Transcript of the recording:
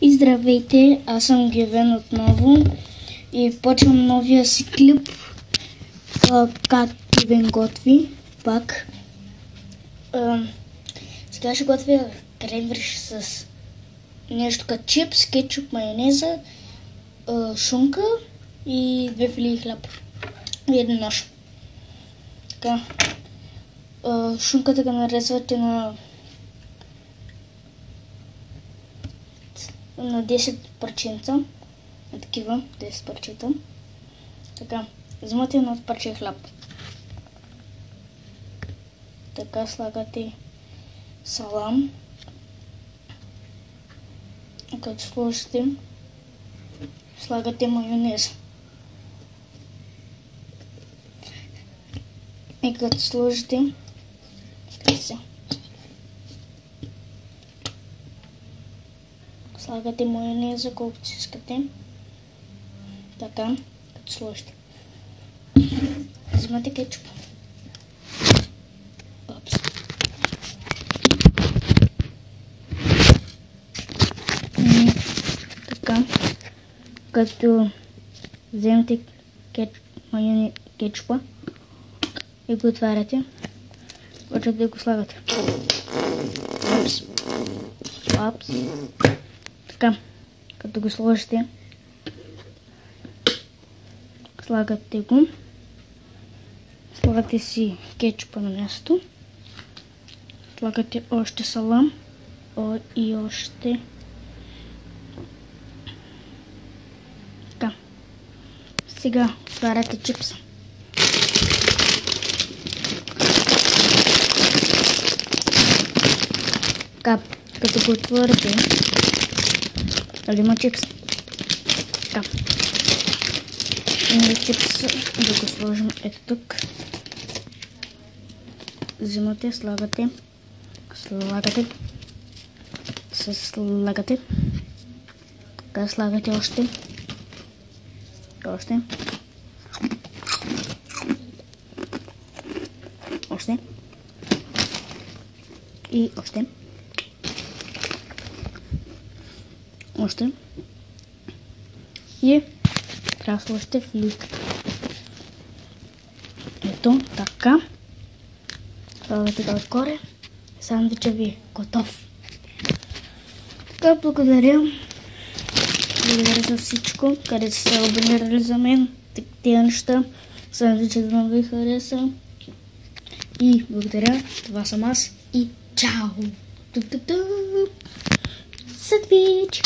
И здравейте, аз съм Гевен отново и почвам новия си клип как Гевен готви пак. Сега ще готвя кренвирш с нещо като чипс, кетчуп, майонеза, шунка и 2 филии хляб и един нож. Така, шунката го нарезвате на 10 парченца, на такива 10 парчета. Така, взимате едно парче хляб. Така слагате салам. Като сложите, слагате майонез. И като сложите, слагате майонеза колкото си искате. Така, като сложите. Взимате кетчуп. Така, като вземете кетчупа и го отваряте, почвате да го слагате. Апс. Така, като го сложите, слагате го, слагате си кетчупа на място, слагате още салам и още. Така, сега отваряте чипса. Така, като го отворите, дали има чипс? Така. И чипс да го сложим ето тук. Взимате, слагате. Така, слагате още. Още. И още. И трябва да сложите в ликата. Ето така. Слагате го отгоре. Сандвичът ви е готов. Така, благодаря. Благодаря за всичко. Където сте абонирали за мен. Тия неща. Сандвичът да ви хареса. И благодаря. Това съм аз. И чао! Сандвич!